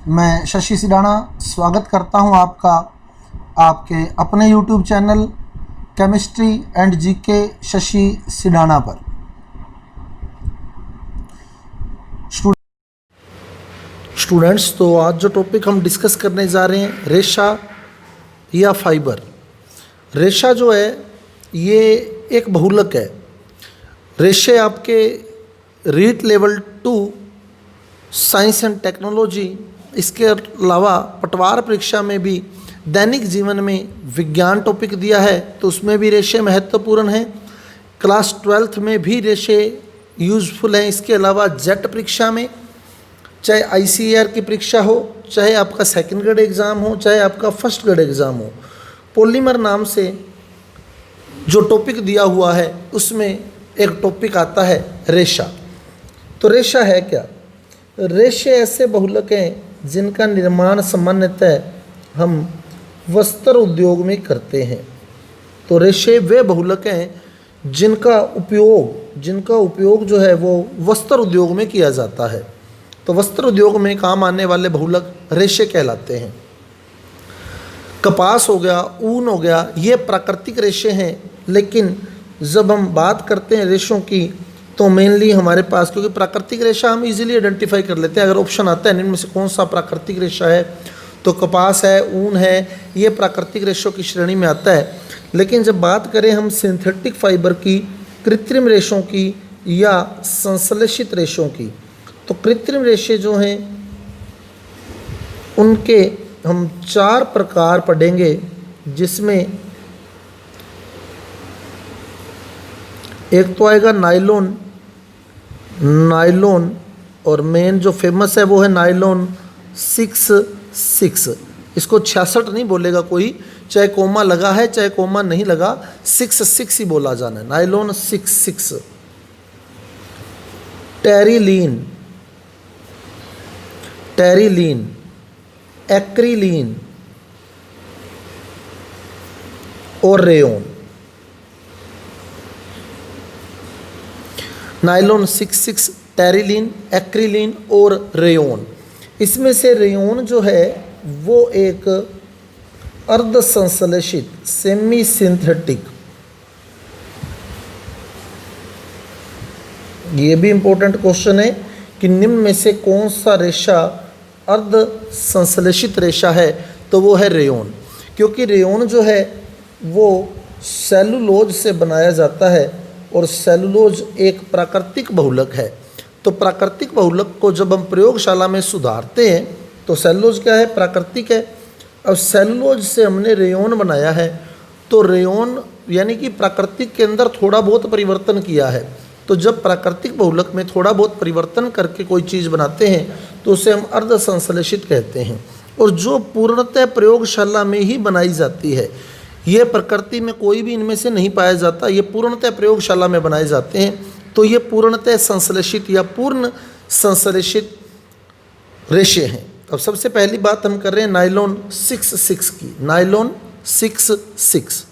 मैं शशि सिडाना स्वागत करता हूं आपका आपके अपने YouTube channel chemistry and GK Shashi Sidana पर। स्टूडेंट्स, तो आज जो टॉपिक हम डिस्कस करने जा रहे हैं, रेशा या फाइबर। रेशा जो है ये एक बहुलक है। रेशे आपके REET level 2 science and technology, इसके अलावा पटवार परीक्षा में भी दैनिक जीवन में विज्ञान टॉपिक दिया है तो उसमें भी रेशे महत्वपूर्ण हैं। क्लास 12th में भी रेशे यूज़फुल हैं। इसके अलावा जेट परीक्षा में, चाहे ICAR की परीक्षा हो, चाहे आपका सेकंड ग्रेड एग्ज़ाम हो, चाहे आपका फर्स्ट ग्रेड एग्ज़ाम हो, पॉलीमर नाम से जो टॉपिक दिया हुआ है उसमें एक टॉपिक आता है रेशा। तो रेशा है क्या? रेशे ऐसे बहुलक हैं जिनका निर्माण सामान्यतः हम वस्त्र उद्योग में करते हैं। तो रेशे वे बहुलक हैं जिनका उपयोग जो है वो वस्त्र उद्योग में किया जाता है। तो वस्त्र उद्योग में काम आने वाले बहुलक रेशे कहलाते हैं। कपास हो गया, ऊन हो गया, ये प्राकृतिक रेशे हैं। लेकिन जब हम बात करते हैं रेशों की तो मेनली हमारे पास, क्योंकि प्राकृतिक रेशा हम इजीली आइडेंटिफाई कर लेते हैं। अगर ऑप्शन आता है इनमें से कौन सा प्राकृतिक रेशा है, तो कपास है, ऊन है, ये प्राकृतिक रेशों की श्रेणी में आता है। लेकिन जब बात करें हम सिंथेटिक फाइबर की, कृत्रिम रेशों की या संश्लेषित रेशों की, तो कृत्रिम रेशे जो हैं उनके हम 4 प्रकार पढ़ेंगे, जिसमें एक तो आएगा नायलॉन और मेन जो फेमस है वो है नायलॉन 66। इसको 66 नहीं बोलेगा कोई, चाहे कोमा लगा है चाहे कोमा नहीं लगा, 66 ही बोला जाना है, नायलॉन 66। टेरिलीन, एक्रिलीन और रेयोन। नायलॉन 66, टेरिलीन, एक्रिलीन और रेयोन। इसमें से रेयोन जो है वो एक अर्ध संश्लेषित सेमी सिंथेटिक, ये भी इंपॉर्टेंट क्वेश्चन है कि निम्न में से कौन सा रेशा अर्ध संश्लेषित रेशा है, तो वो है रेयोन। क्योंकि रेयोन जो है वो सेलुलोज से बनाया जाता है और सेलुलोज एक प्राकृतिक बहुलक है। तो प्राकृतिक बहुलक को जब हम प्रयोगशाला में सुधारते हैं तो सेलुलोज क्या है? प्राकृतिक है। अब सेलुलोज से हमने रेयोन बनाया है, तो रेयोन यानी कि प्राकृतिक के अंदर थोड़ा बहुत परिवर्तन किया है। तो जब प्राकृतिक बहुलक में थोड़ा बहुत परिवर्तन करके कोई चीज़ बनाते हैं तो उसे हम अर्ध संश्लेषित कहते हैं। और जो पूर्णतः प्रयोगशाला में ही बनाई जाती है, ये प्रकृति में कोई भी इनमें से नहीं पाया जाता, ये पूर्णतः प्रयोगशाला में बनाए जाते हैं। तो ये पूर्णतः संश्लेषित या पूर्ण संश्लेषित रेशे हैं। अब सबसे पहली बात हम कर रहे हैं नायलॉन 66 की। Nylon 66,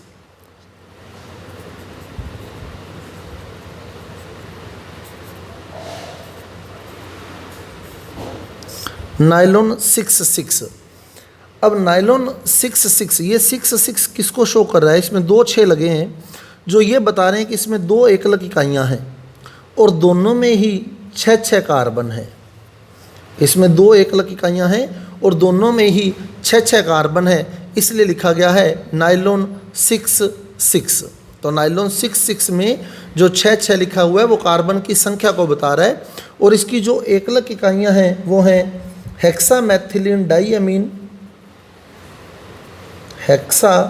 nylon 66। अब नायलॉन 66, ये 66 किसको शो कर रहा है? इसमें 2 6 लगे हैं जो ये बता रहे हैं कि इसमें 2 एकलक इकाइयाँ हैं और दोनों में ही 6 कार्बन है। इसमें 2 एकलक इकाइयाँ हैं और दोनों में ही 6 कार्बन है, इसलिए लिखा गया है नायलॉन 66। तो नायलॉन 66 में जो 6 लिखा हुआ है वो कार्बन की संख्या को बता रहा है। और इसकी जो एकलक इकाइयाँ हैं वो हैं हेक्सामेथिलीन डाइअमीन, हेक्सामेथिलीन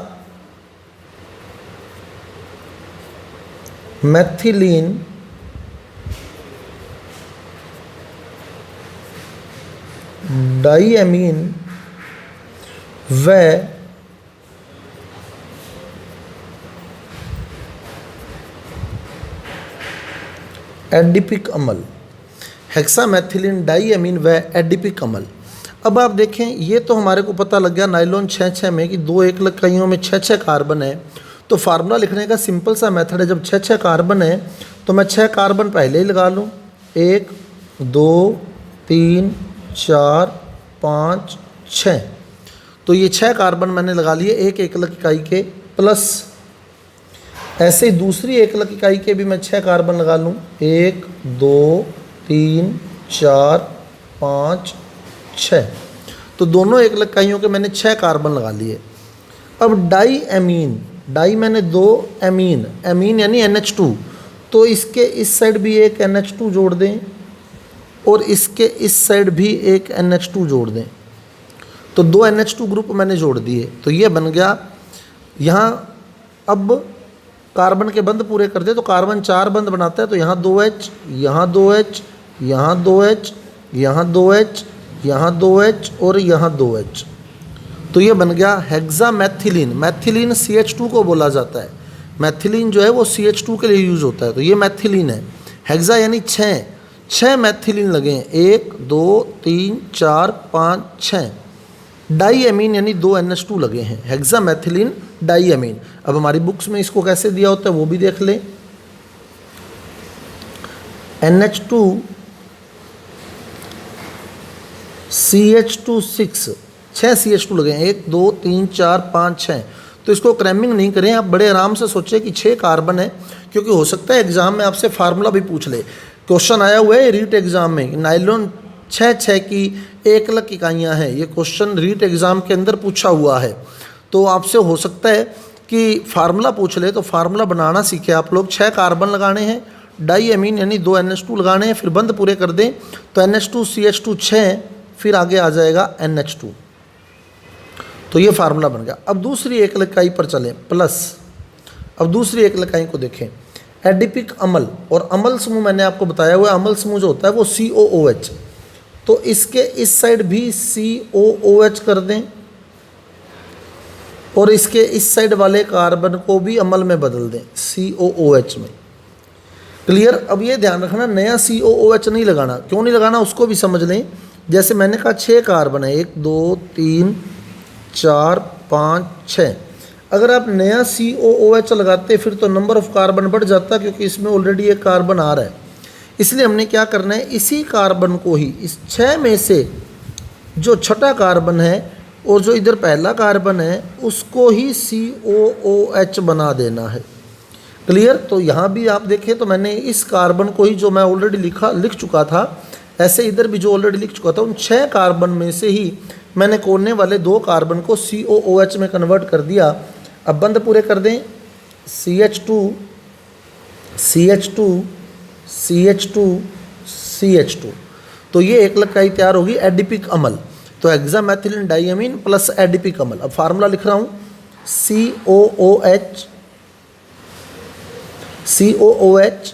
डाइअमीन व एडिपिक अम्ल। हेक्सामेथिलीन डाइअमीन व एडिपिक अम्ल। अब आप देखें, ये तो हमारे को पता लग गया नायलॉन 6 में कि 2 एकलक इकाइयों में 6 कार्बन है। तो फार्मूला लिखने का सिंपल सा मेथड है, जब 6 कार्बन है तो मैं 6 कार्बन पहले ही लगा लूँ, 1 2 3 4 5 6। तो ये 6 कार्बन मैंने लगा लिए एक एकलक इकाई के, प्लस ऐसे ही दूसरी एकलक इकाई के भी मैं 6 कार्बन लगा लूँ, 1 2 3 4 5 6। तो दोनों एकलक इकाइयों के मैंने 6 कार्बन लगा लिए। अब डाई एमीन, डाई मैंने 2 एमीन, एमीन यानी NH2, तो इसके इस साइड भी एक NH2 जोड़ दें और इसके इस साइड भी एक NH2 जोड़ दें। तो 2 NH2 ग्रुप मैंने जोड़ दिए, तो ये बन गया। यहाँ अब कार्बन के बंध पूरे कर दे तो कार्बन 4 बंध बनाता है, तो यहाँ 2H, यहाँ 2H, यहाँ 2H, यहाँ 2H, यहाँ 2H और यहाँ 2H। तो ये बन गया हेक्सामेथिलीन। मैथिलीन CH2 को बोला जाता है, मैथिलीन जो है वो CH2 के लिए यूज होता है, तो ये मैथिलीन है। हेक्सा यानी 6 मैथिलीन लगे हैं, 1 2 3 4 5 6। डाई एमीन यानी 2 NH2 लगे हैं, हेक्सामेथिलीन डाई एमीन। अब हमारी बुक्स में इसको कैसे दिया होता है वो भी देख लें। NH2 CH2 6 CH2 लगे हैं, 1 2 3 4 5 6। तो इसको क्रैमिंग नहीं करें, आप बड़े आराम से सोचें कि 6 कार्बन है, क्योंकि हो सकता है एग्जाम में आपसे फार्मूला भी पूछ ले। क्वेश्चन आया हुआ है रीट एग्जाम में, नाइलॉन 6 की एकलक इकाइयाँ हैं, ये क्वेश्चन रीट एग्ज़ाम के अंदर पूछा हुआ है। तो आपसे हो सकता है कि फार्मूला पूछ ले, तो फार्मूला बनाना सीखे आप लोग। 6 कार्बन लगाने हैं, डाई एमीन यानी 2 NH2 लगाने हैं, फिर बंध पूरे कर दें तो NH2 CH2 6, फिर आगे आ जाएगा NH2। तो ये फार्मूला बन गया। अब दूसरी एकलक इकाई पर चलें, प्लस। अब दूसरी एकलक इकाई को देखें, एडिपिक अम्ल। और अम्ल समूह मैंने आपको बताया हुआ है, अम्ल समूह जो होता है वो COOH, तो इसके इस साइड भी COOH कर दें और इसके इस साइड वाले कार्बन को भी अम्ल में बदल दें, COOH में। क्लियर। अब ये ध्यान रखना, नया COOH नहीं लगाना। क्यों नहीं लगाना उसको भी समझ लें। जैसे मैंने कहा 6 कार्बन है, 1 2 3 4 5 6। अगर आप नया COOH लगाते फिर तो नंबर ऑफ कार्बन बढ़ जाता, क्योंकि इसमें ऑलरेडी एक कार्बन आ रहा है। इसलिए हमने क्या करना है, इसी कार्बन को ही, इस 6 में से जो छठा कार्बन है और जो इधर पहला कार्बन है उसको ही COOH बना देना है। क्लियर। तो यहाँ भी आप देखें तो मैंने इस कार्बन को ही, जो मैं ऑलरेडी लिख चुका था, ऐसे इधर भी जो ऑलरेडी लिख चुका था, उन 6 कार्बन में से ही मैंने कोने वाले 2 कार्बन को COOH में कन्वर्ट कर दिया। अब बंध पूरे कर दें, CH2 CH2 CH2 CH2। तो ये एकलक इकाई तैयार होगी, एडिपिक अम्ल। तो हेक्सामेथिलीन डाइएमीन प्लस एडिपिक अम्ल। अब फार्मूला लिख रहा हूँ, COOH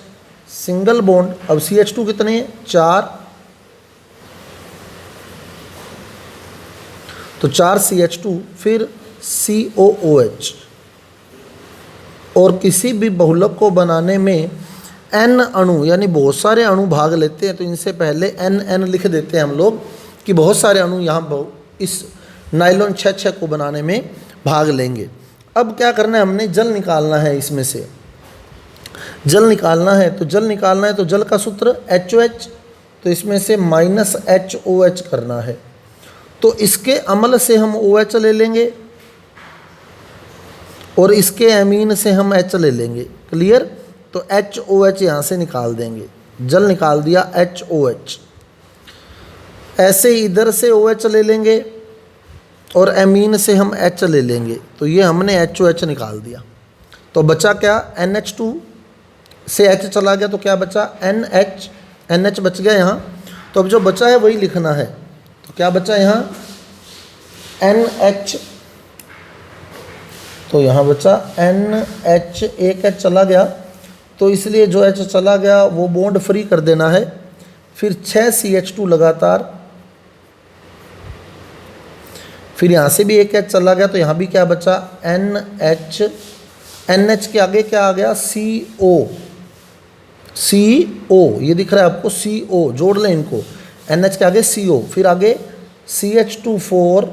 सिंगल बॉन्ड। अब CH2 कितने हैं, 4, तो 4 CH2 फिर COOH। और किसी भी बहुलक को बनाने में N अणु यानी बहुत सारे अणु भाग लेते हैं, तो इनसे पहले NN लिख देते हैं हम लोग कि बहुत सारे अणु यहाँ इस नाइलॉन 6 को बनाने में भाग लेंगे। अब क्या करना है, हमने जल निकालना है। इसमें से जल निकालना है, तो जल का सूत्र HOH, तो इसमें से -HOH करना है। तो इसके अम्ल से हम OH ले लेंगे और इसके एमीन से हम H ले लेंगे। क्लियर। तो HOH यहाँ से निकाल देंगे, जल निकाल दिया HOH। ऐसे इधर से OH ले लेंगे और एमीन से हम H ले लेंगे, तो ये हमने HOH निकाल दिया। तो बचा क्या, NH2 से H चला गया, तो क्या बचा, NH बच गया यहाँ। तो अब जो बचा है वही लिखना है, तो क्या बचा यहाँ, NH। तो यहाँ बचा NH, एक H चला गया, तो इसलिए जो H चला गया वो बॉन्ड फ्री कर देना है। फिर 6 CH2 लगातार, फिर यहाँ से भी एक H चला गया, तो यहाँ भी क्या बचा, NH के आगे क्या आ गया, CO, ये दिख रहा है आपको, CO जोड़ लें इनको, NH के आगे CO, फिर आगे CH2 4,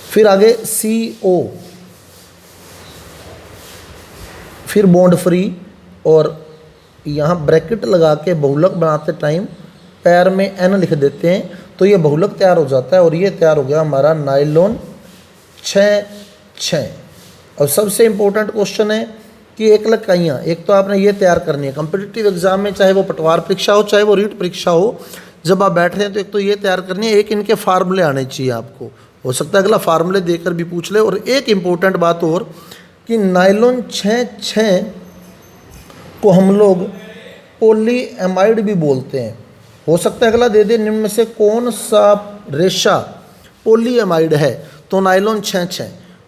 फिर आगे CO, फिर बॉन्ड फ्री। और यहाँ ब्रैकेट लगा के बहुलक बनाते टाइम पैर में एन लिख देते हैं तो ये बहुलक तैयार हो जाता है और ये तैयार हो गया हमारा नायलॉन 6 और सबसे इम्पोर्टेंट क्वेश्चन है कि एकलक इकाइयाँ, एक तो आपने ये तैयार करनी है कॉम्पिटिटिव एग्जाम में, चाहे वो पटवार परीक्षा हो चाहे वो रीट परीक्षा हो, जब आप बैठ रहे हैं तो एक तो ये तैयार करनी है, एक इनके फार्मूले आने चाहिए आपको, हो सकता है अगला फार्मूले देकर भी पूछ ले। और एक इम्पोर्टेंट बात और कि नायलॉन 6 को हम लोग पॉलीएमाइड भी बोलते हैं, हो सकता है अगला दे दे निम्न में से कौन सा रेशा पॉलीएमाइड है, तो नायलॉन 6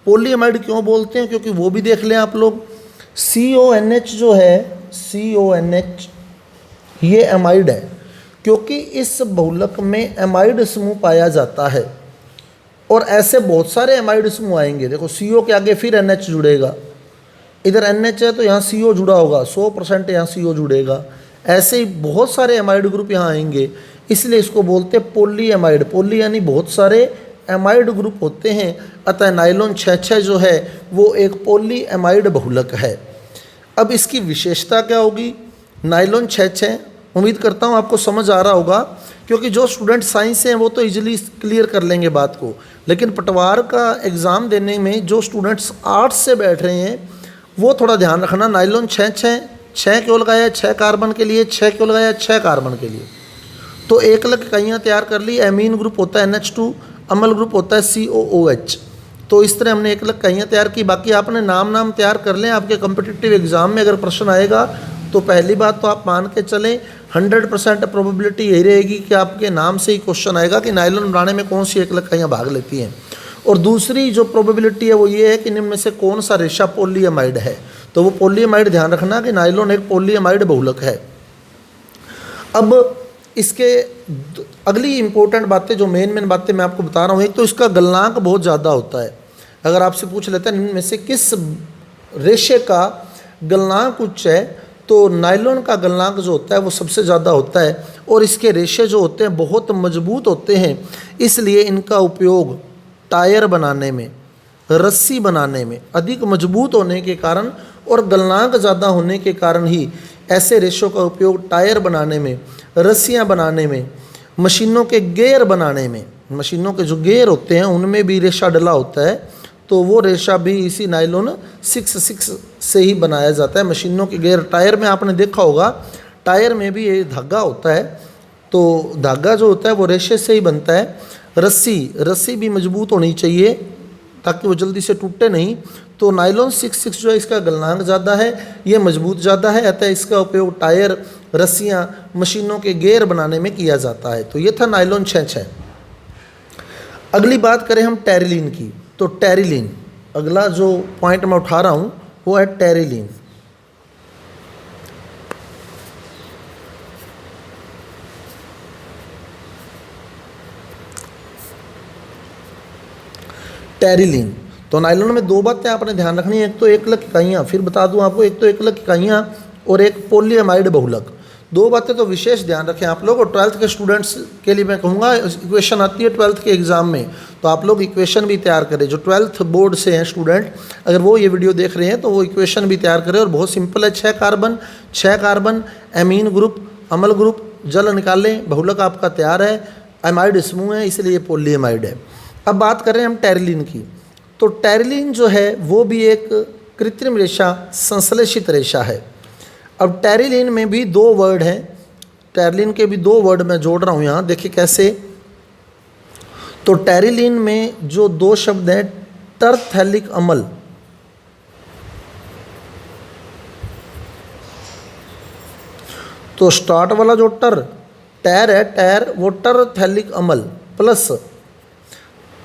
पॉलीएमाइड क्यों बोलते हैं, क्योंकि वो भी देख लें आप लोग, CONH जो है CONH ये एमाइड है, क्योंकि इस बहुलक में एमाइड समूह पाया जाता है और ऐसे बहुत सारे एमाइड समूह आएंगे। देखो CO के आगे फिर NH जुड़ेगा, इधर NH है तो यहाँ CO जुड़ा होगा, 100% यहाँ CO जुड़ेगा, ऐसे ही बहुत सारे एमाइड ग्रुप यहाँ आएंगे, इसलिए इसको बोलते हैं पॉलीएमाइड। पॉली यानी बहुत सारे एमाइड ग्रुप होते हैं, अतः नायलॉन 6 जो है वो एक पॉलीएमाइड बहुलक है। अब इसकी विशेषता क्या होगी, नायलॉन 6 उम्मीद करता हूँ आपको समझ आ रहा होगा, क्योंकि जो स्टूडेंट साइंस से हैं वो तो इजीली क्लियर कर लेंगे बात को, लेकिन पटवार का एग्ज़ाम देने में जो स्टूडेंट्स आर्ट्स से बैठ रहे हैं वो थोड़ा ध्यान रखना। नायलॉन 6 क्यों लगाया, 6 कार्बन के लिए, 6 क्यों लगाया, 6 कार्बन के लिए। तो एकलक इकाइयाँ तैयार कर ली, एमीन ग्रुप होता है NH2, अम्ल ग्रुप होता है COOH। तो इस तरह हमने एकलक इकाइयाँ तैयार की। बाकी आपने नाम तैयार कर लें, आपके कॉम्पिटिटिव एग्जाम में अगर प्रश्न आएगा तो पहली बात तो आप मान के चलें 100% प्रोबेबिलिटी यही रहेगी कि आपके नाम से ही क्वेश्चन आएगा कि नायलॉन बनाने में कौन सी एकलक इकाइयाँ भाग लेती हैं। और दूसरी जो प्रोबेबिलिटी है वो ये है कि निम्न में से कौन सा रेशा पॉलीएमाइड है, तो वो पॉलीएमाइड ध्यान रखना कि नायलॉन एक पॉलीएमाइड बहुलक है। अब इसके अगली इंपॉर्टेंट बातें जो मेन बातें मैं आपको बता रहा हूँ, एक तो इसका गलनांक बहुत ज़्यादा होता है। अगर आपसे पूछ लेते हैं इनमें से किस रेशे का गलनांक उच्च है, तो नायलॉन का गलनांक जो होता है वो सबसे ज़्यादा होता है और इसके रेशे जो होते हैं बहुत मजबूत होते हैं, इसलिए इनका उपयोग टायर बनाने में, रस्सी बनाने में अधिक मजबूत होने के कारण और गलनांक ज़्यादा होने के कारण ही ऐसे रेशों का उपयोग टायर बनाने में, रस्सियाँ बनाने में, मशीनों के गेयर बनाने में, मशीनों के जो गेयर होते हैं उनमें भी रेशा डला होता है, तो वो रेशा भी इसी नायलॉन 6 से ही बनाया जाता है। मशीनों के गेयर, टायर में आपने देखा होगा टायर में भी ये धागा होता है, तो धागा जो होता है वो रेशे से ही बनता है। रस्सी भी मजबूत होनी चाहिए ताकि वो जल्दी से टूटे नहीं, तो नायलॉन 6 जो है इसका गलनांक ज़्यादा है, ये मजबूत ज़्यादा है, अतः इसका उपयोग टायर, रस्सियाँ, मशीनों के गेयर बनाने में किया जाता है। तो ये था नायलॉन 6। अगली बात करें हम टेरिलीन की, तो टेरिलीन अगला जो पॉइंट मैं उठा रहा हूँ वो है टेरिलीन। टेरिलीन, तो नायलॉन में दो बातें आपने ध्यान रखनी है, एक तो एकलक इकाइयाँ, फिर बता दूं आपको, एक तो एकलक इकाइयाँ और एक पॉलीएमाइड बहुलक। दो बातें तो विशेष ध्यान रखें आप लोग। और 12th के स्टूडेंट्स के लिए मैं कहूँगा, इक्वेशन आती है 12th के एग्ज़ाम में, तो आप लोग इक्वेशन भी तैयार करें। जो 12th बोर्ड से हैं स्टूडेंट, अगर वो ये वीडियो देख रहे हैं तो वो इक्वेशन भी तैयार करें। और बहुत सिंपल है, 6 कार्बन, एमीन ग्रुप, अम्ल ग्रुप, जल निकालें, बहुलक आपका तैयार है। एमाइड समूह है इसलिए पॉलीएमाइड है। अब बात करें हम टेरिलीन की, तो टेरिलीन जो है वो भी एक कृत्रिम रेशा, संश्लेषित रेशा है। अब टेरिलीन में भी दो वर्ड हैं, टेरिलीन के भी दो वर्ड मैं जोड़ रहा हूँ यहाँ, देखिए कैसे। तो टेरिलीन में जो दो शब्द हैं, टरथैलिक अम्ल, तो स्टार्ट वाला जो टैर है, टैर वो टरथैलिक अम्ल प्लस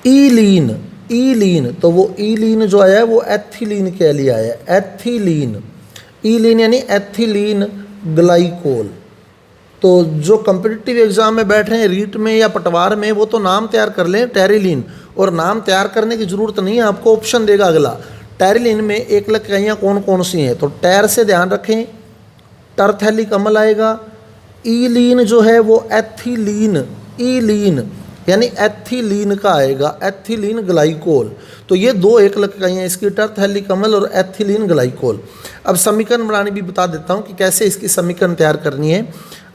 ईलीन, तो वो ईलीन जो आया है वो एथिलीन के लिए आया है, एथिलीन। ईलीन यानी एथिलीन ग्लाइकोल। तो जो कॉम्पिटिटिव एग्जाम में बैठ रहे हैं रीट में या पटवार में, वो तो नाम तैयार कर लें टेरिलीन, और नाम तैयार करने की ज़रूरत नहीं है, आपको ऑप्शन देगा अगला। टेरिलीन में एकलक इकाइयाँ कौन कौन सी हैं, तो टैर से ध्यान रखें, टरथैलिक अम्ल आएगा। ईलीन जो है वो एथिलीन, ईलीन यानी एथिलीन का आएगा, एथिलीन ग्लाइकोल। तो ये दो एकलक इकाइयाँ इसकी, टरथैलिक अम्ल और एथिलीन ग्लाइकोल। अब समीकरण बनानी भी बता देता हूँ कि कैसे इसकी समीकरण तैयार करनी है।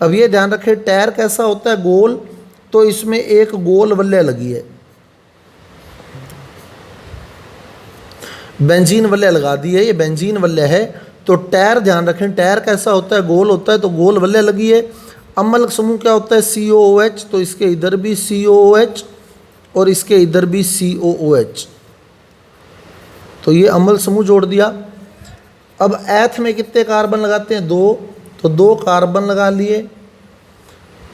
अब ये ध्यान रखें टायर कैसा होता है, गोल, तो इसमें एक गोल वल्ले लगी है, बेंजीन वल्ले लगा दी है, ये बेंजीन वल्ले है। तो टायर ध्यान रखें टायर कैसा होता है, गोल होता है, तो गोल वल्ले लगी है। अम्ल समूह क्या होता है, COOH, तो इसके इधर भी COOH और इसके इधर भी COOH, तो ये अम्ल समूह जोड़ दिया। अब एथ में कितने कार्बन लगाते हैं, 2, तो 2 कार्बन लगा लिए,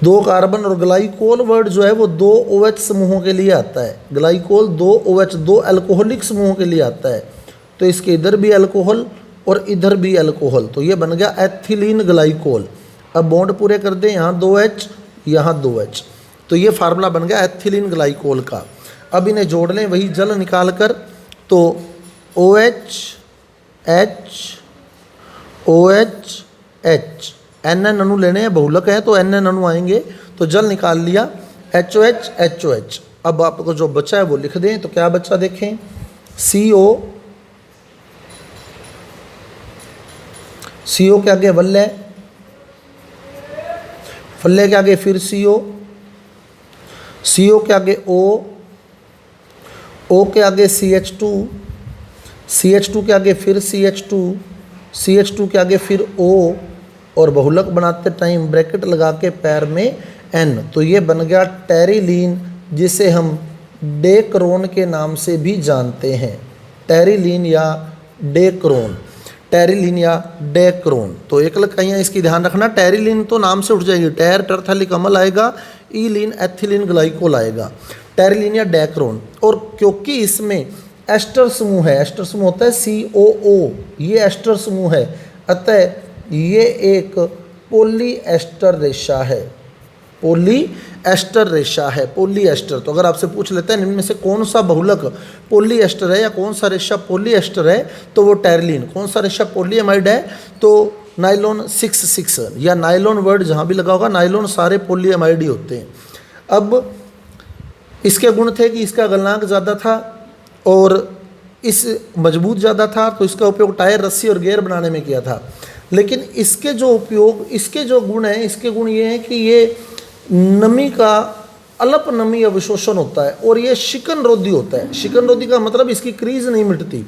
2 कार्बन। और ग्लाइकोल वर्ड जो है वो 2 OH समूहों के लिए आता है, ग्लाइकोल 2 OH 2 अल्कोहलिक समूहों के लिए आता है। तो इसके इधर भी अल्कोहल और इधर भी अल्कोहल, तो ये बन गया एथिलीन ग्लाइकोल। अब बॉन्ड पूरे कर दें, यहाँ 2H यहाँ 2H, तो ये फार्मूला बन गया एथिलीन ग्लाइकोल का। अब इन्हें जोड़ लें वही जल निकाल कर, तो OH H OH H, NN अणु लेने हैं, बहुलक है तो NN अणु आएंगे, तो जल निकाल लिया, HOH HOH। अब आपको जो बचा है वो लिख दें, तो क्या बचा देखें, CO के आगे वल्ले, वल्ले के आगे फिर CO के आगे O के आगे CH2 के आगे फिर CH2 के आगे फिर O, और बहुलक बनाते टाइम ब्रैकेट लगा के पैर में N, तो ये बन गया टेरिलीन, जिसे हम डेक्रोन के नाम से भी जानते हैं, टेरिलीन या डेक्रोन, टेरिलीन या डेक्रोन। तो एक लकाइयाँ इसकी ध्यान रखना, टेरिलीन तो नाम से उठ जाएगी, टेर टरथैलिक अम्ल आएगा, ईलीन एथिलीन ग्लाइकोल आएगा, टेरिलीन या डेक्रोन। और क्योंकि इसमें एस्टर समूह है, एस्टर समूह होता है COO, ये एस्टर समूह है, अतः ये एक पॉली एस्टर रेशा है, पॉली एस्टर रेशा है, पॉली एस्टर। तो अगर आपसे पूछ लेते हैं इनमें से कौन सा बहुलक पॉली एस्टर है या कौन सा रेशा पॉली एस्टर है, तो वो टेरिलीन। कौन सा रेशा पॉलीएमाइड है, तो नाइलॉन 6 या नाइलॉन वर्ड जहाँ भी लगा होगा, नाइलॉन सारे पॉलीएमाइड ही होते हैं। अब इसके गुण थे कि इसका गलनांक ज़्यादा था और इस मजबूत ज़्यादा था, तो इसका उपयोग टायर, रस्सी और गेयर बनाने में किया था। लेकिन इसके जो उपयोग, इसके जो गुण हैं, इसके गुण ये हैं कि ये नमी का अल्प नमी अवशोषण होता है और ये शिकन रोधी होता है। शिकन रोधी का मतलब इसकी क्रीज नहीं मिटती,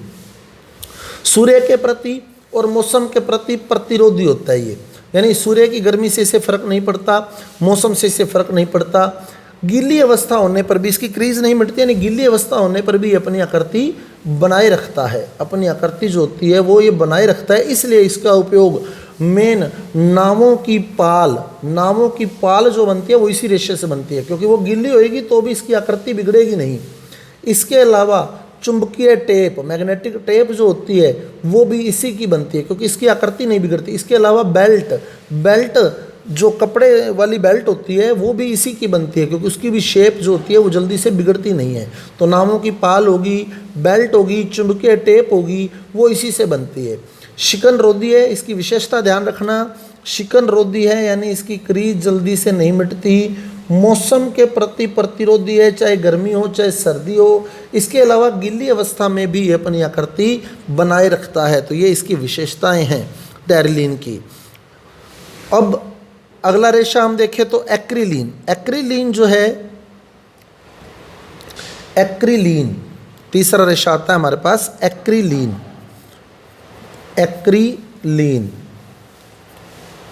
सूर्य के प्रति और मौसम के प्रति प्रतिरोधी होता है ये, यानी सूर्य की गर्मी से इसे फर्क नहीं पड़ता, मौसम से इसे फर्क नहीं पड़ता। गीली अवस्था होने पर भी इसकी क्रीज नहीं मिटती, यानी गीली अवस्था होने पर भी अपनी आकृति बनाए रखता है, अपनी आकृति जो होती है वो ये बनाए रखता है। इसलिए इसका उपयोग मेन नावों की पाल जो बनती है वो इसी रेशे से बनती है, क्योंकि वो गीली होएगी तो भी इसकी आकृति बिगड़ेगी नहीं। इसके अलावा चुंबकीय टेप, मैग्नेटिक टेप जो होती है वो भी इसी की बनती है, क्योंकि इसकी आकृति नहीं बिगड़ती। इसके अलावा बेल्ट जो कपड़े वाली बेल्ट होती है वो भी इसी की बनती है, क्योंकि उसकी भी शेप जो होती है वो जल्दी से बिगड़ती नहीं है। तो नावों की पाल होगी, बेल्ट होगी, चुंबकीय टेप होगी, वो इसी से बनती है। शिकन रोधी है, इसकी विशेषता ध्यान रखना, शिकन रोधी है यानी इसकी क्रीज जल्दी से नहीं मिटती, मौसम के प्रति प्रतिरोधी है, चाहे गर्मी हो चाहे सर्दी हो। इसके अलावा गीली अवस्था में भी अपनी आकृति बनाए रखता है। तो ये इसकी विशेषताएं हैं टेरिलीन की। अब अगला रेशा हम देखें तो एक्रिलीन। एक्रिलीन जो है, एक्रिलीन तीसरा रेशा आता है हमारे पास, एक्रिलीन।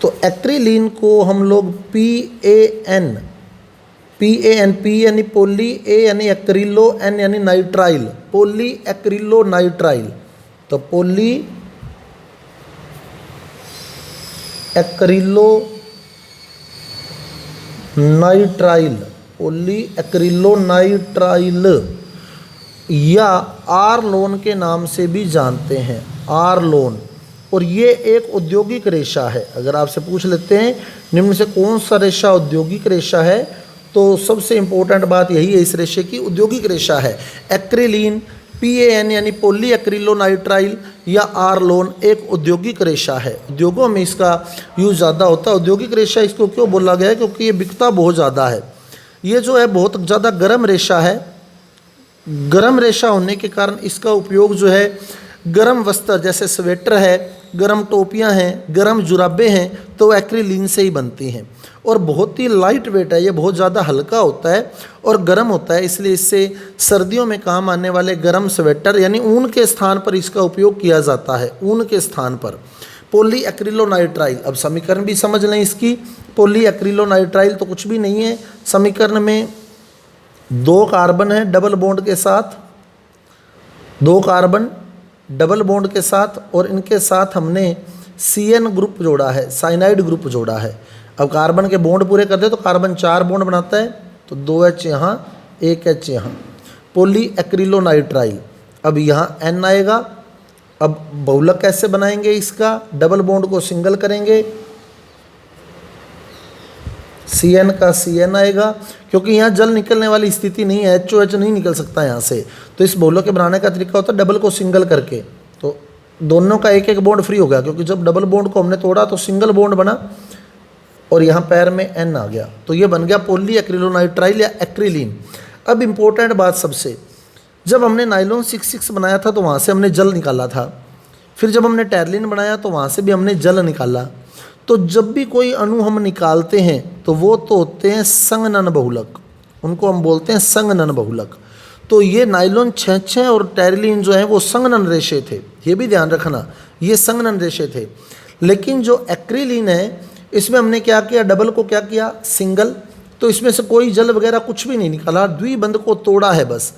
तो एक्रिलीन को हम लोग PAN, P यानी पोली, A यानी एक्रिलो, N यानी नाइट्राइल, पोली एक्रिलो नाइट्राइल। तो poly acrylo nitrile, poly acrylo nitrile या आरलोन के नाम से भी जानते हैं, आरलोन। और ये एक औद्योगिक रेशा है। अगर आपसे पूछ लेते हैं निम्न से कौन सा रेशा औद्योगिक रेशा है, तो सबसे इम्पोर्टेंट बात यही है इस रेशे की, औद्योगिक रेशा है। एक्रिलीन, PAN यानी पॉली एक्रिलो नाइट्राइल या आरलोन एक औद्योगिक रेशा है। उद्योगों में इसका यूज ज़्यादा होता है। औद्योगिक रेशा इसको क्यों बोला गया है, क्योंकि ये बिकता बहुत ज़्यादा है। ये जो है बहुत ज़्यादा गर्म रेशा है। गर्म रेशा होने के कारण इसका उपयोग जो है गर्म वस्त्र जैसे स्वेटर है, गर्म टोपियां हैं, गर्म जुराबें हैं, तो एक्रिलीन से ही बनती हैं। और बहुत ही लाइट वेट है, ये बहुत ज़्यादा हल्का होता है और गर्म होता है, इसलिए इससे सर्दियों में काम आने वाले गर्म स्वेटर यानी ऊन के स्थान पर इसका उपयोग किया जाता है, ऊन के स्थान पर। पॉली एक्रिलोनाइट्राइल, अब समीकरण भी समझ लें इसकी। पॉली एक्रिलोनाइट्राइल तो कुछ भी नहीं है, समीकरण में 2 कार्बन है डबल बॉन्ड के साथ, 2 कार्बन डबल बॉन्ड के साथ, और इनके साथ हमने CN ग्रुप जोड़ा है, साइनाइड ग्रुप जोड़ा है। अब कार्बन के बॉन्ड पूरे कर दे तो कार्बन 4 बॉन्ड बनाता है, तो 2H यहाँ, 1H यहाँ, पॉली एक्रिलोनाइट्राइल। अब यहाँ N आएगा। अब बहुलक कैसे बनाएंगे इसका, डबल बॉन्ड को सिंगल करेंगे, CN का CN आएगा, क्योंकि यहाँ जल निकलने वाली स्थिति नहीं है, HOH नहीं निकल सकता यहाँ से, तो इस बहुलक के बनाने का तरीका होता है डबल को सिंगल करके। तो दोनों का एक एक बॉन्ड फ्री हो गया, क्योंकि जब डबल बॉन्ड को हमने तोड़ा तो सिंगल बॉन्ड बना और यहाँ पैर में N आ गया, तो ये बन गया पॉली एक्रिलोनाइट्राइल या एक्रिलीन। अब इम्पोर्टेंट बात सबसे, जब हमने नायलॉन 66 बनाया था तो वहाँ से हमने जल निकाला था, फिर जब हमने टेरलिन बनाया तो वहाँ से भी हमने जल निकाला। तो जब भी कोई अणु हम निकालते हैं तो वो तो होते हैं संगनन बहुलक, उनको हम बोलते हैं संगनन बहुलक। तो ये नायलॉन 66 और टेरलिन जो है वो संगनन रेशे थे, ये भी ध्यान रखना, ये संगनन रेशे थे। लेकिन जो एक्रिलीन है इसमें हमने क्या किया, डबल को क्या किया, सिंगल, तो इसमें से कोई जल वगैरह कुछ भी नहीं निकाला, द्विबंध को तोड़ा है, बस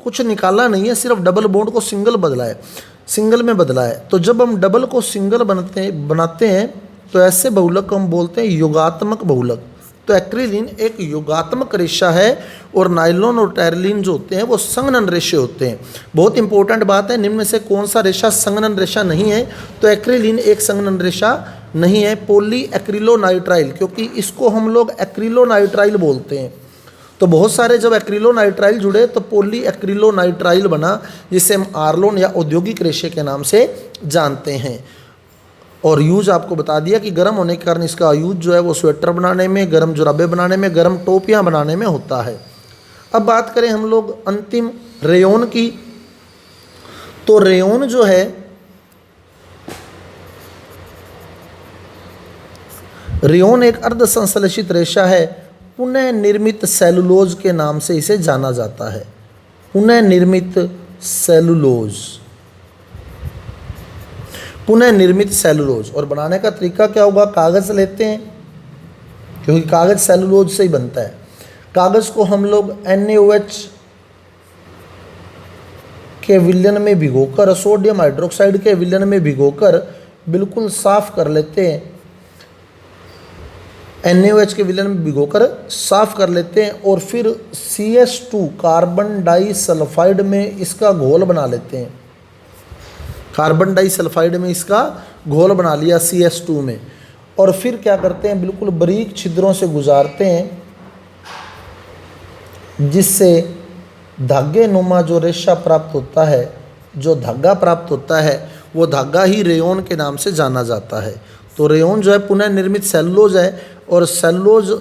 कुछ निकाला नहीं है, सिर्फ डबल बॉन्ड को सिंगल बदला है, सिंगल में बदला है। तो जब हम डबल को सिंगल बनाते हैं तो ऐसे बहुलक को हम बोलते हैं योगात्मक बहुलक। तो एक्रिलीन एक योगात्मक रेशा है और नायलॉन और टेरलिन जो होते हैं वो संगनन रेशे होते हैं। बहुत इंपॉर्टेंट बात है, निम्न में से कौन सा रेशा संगनन रेशा नहीं है, तो एक्रिलीन एक संगनन रेशा नहीं है, पॉली एक्रिलोनाइट्राइल, क्योंकि इसको हम लोग एक्रिलोनाइट्राइल बोलते हैं। तो बहुत सारे जब एक्रिलोनाइट्राइल जुड़े तो पॉली एक्रिलोनाइट्राइल बना, जिसे हम आर्लोन या औद्योगिक रेशे के नाम से जानते हैं। और यूज आपको बता दिया कि गर्म होने के कारण इसका यूज जो है वो स्वेटर बनाने में, गर्म जुराबे बनाने में, गर्म टोपियाँ बनाने में होता है। अब बात करें हम लोग अंतिम रेयोन की, तो रेयोन जो है, रेयोन एक अर्ध संश्लेषित रेशा है, पुनः निर्मित सेलुलोज के नाम से इसे जाना जाता है, पुनः निर्मित सेलुलोज, पुनः निर्मित सेलुलोज। और बनाने का तरीका क्या होगा, कागज़ लेते हैं, क्योंकि कागज़ सेलुलोज से ही बनता है। कागज़ को हम लोग NaOH के विलयन में भिगोकर, सोडियम हाइड्रोक्साइड के विलयन में भिगोकर बिल्कुल साफ कर लेते हैं, NaOH के विलयन में भिगोकर साफ कर लेते हैं, और फिर CS2 कार्बन डाई सल्फाइड में इसका घोल बना लेते हैं, कार्बन डाई सल्फाइड में इसका घोल बना लिया CS2 में, और फिर क्या करते हैं, बिल्कुल बारीक छिद्रों से गुजारते हैं, जिससे धागे नुमा जो रेशा प्राप्त होता है, जो धागा प्राप्त होता है, वो धागा ही रेयोन के नाम से जाना जाता है। तो रेयोन जो है पुनः निर्मित सेलुलोज है, और सेलुलोज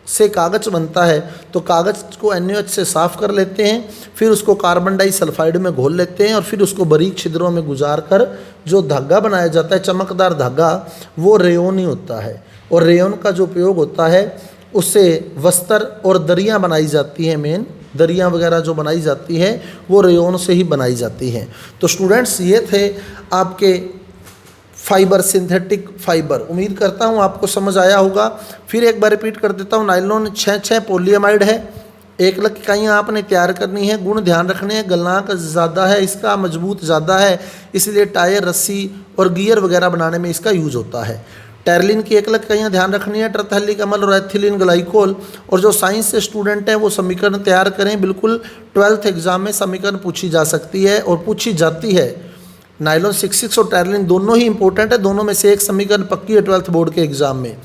से कागज़ बनता है, तो कागज़ को NaOH से साफ़ कर लेते हैं, फिर उसको कार्बन डाई सल्फाइड में घोल लेते हैं, और फिर उसको बारीक छिद्रों में गुजार कर जो धागा बनाया जाता है, चमकदार धागा, वो रेयोन ही होता है। और रेयोन का जो उपयोग होता है उससे वस्त्र और दरियाँ बनाई जाती हैं, मेन दरियाँ वगैरह जो बनाई जाती हैं वो रेयोन से ही बनाई जाती हैं। तो स्टूडेंट्स, ये थे आपके फाइबर, सिंथेटिक फाइबर। उम्मीद करता हूँ आपको समझ आया होगा। फिर एक बार रिपीट कर देता हूँ, नायलॉन 6 पॉलीएमाइड है, 1 लाख इकाइयाँ आपने तैयार करनी है, गुण ध्यान रखने हैं, गलनांक ज़्यादा है इसका, मजबूत ज़्यादा है, इसलिए टायर, रस्सी और गियर वगैरह बनाने में इसका यूज होता है। टेरलिन की 1 लाख इकाइयाँ ध्यान रखनी है, टरथैलिक अम्ल और एथिलीन ग्लाइकोल। और जो साइंस से स्टूडेंट हैं वो समीकरण तैयार करें, बिल्कुल 12th एग्जाम में समीकरण पूछी जा सकती है और पूछी जाती है। नायलॉन 66 और टेरलिन दोनों ही इंपॉर्टेंट है, दोनों में से एक समीकरण पक्की है 12th बोर्ड के एग्जाम में।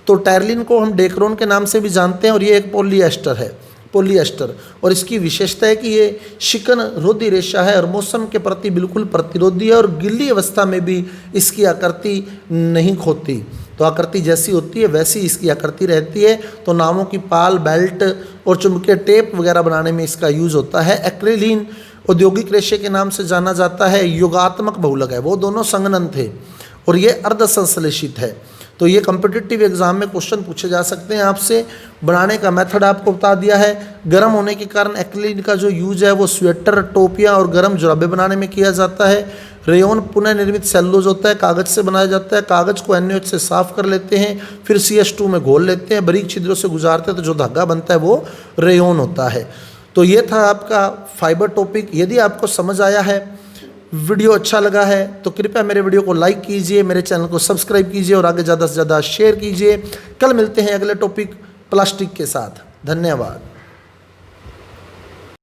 तो टेरलिन को हम डेक्रोन के नाम से भी जानते हैं, और ये एक पॉलीएस्टर है, पॉलीएस्टर, और इसकी विशेषता है कि ये शिकन रोधी रेशा है और मौसम के प्रति बिल्कुल प्रतिरोधी है, और गिल्ली अवस्था में भी इसकी आकृति नहीं खोती, तो आकृति जैसी होती है वैसी इसकी आकृति रहती है। तो नावों की पाल, बेल्ट और चुंबकीय टेप वगैरह बनाने में इसका यूज़ होता है। एक्रिलीन औद्योगिक रेशे के नाम से जाना जाता है, योगात्मक बहुलक है, वो दोनों संघनन थे, और ये अर्ध संश्लेषित है। तो ये कॉम्पिटिटिव एग्जाम में क्वेश्चन पूछे जा सकते हैं आपसे। बनाने का मेथड आपको बता दिया है। गर्म होने के कारण एक्रिलिन का जो यूज है वो स्वेटर, टोपियाँ और गर्म जुराबे बनाने में किया जाता है। रेयन पुनः निर्मित सेलुलोज होता है, कागज से बनाया जाता है। कागज को NaOH से साफ कर लेते हैं, फिर CH2 में घोल लेते हैं, बारीक छिद्रों से गुजारते हैं, तो जो धागा बनता है वो रेयन होता है। तो ये था आपका फाइबर टॉपिक। यदि आपको समझ आया है, वीडियो अच्छा लगा है, तो कृपया मेरे वीडियो को लाइक कीजिए, मेरे चैनल को सब्सक्राइब कीजिए और आगे ज़्यादा से ज़्यादा शेयर कीजिए। कल मिलते हैं अगले टॉपिक प्लास्टिक के साथ। धन्यवाद।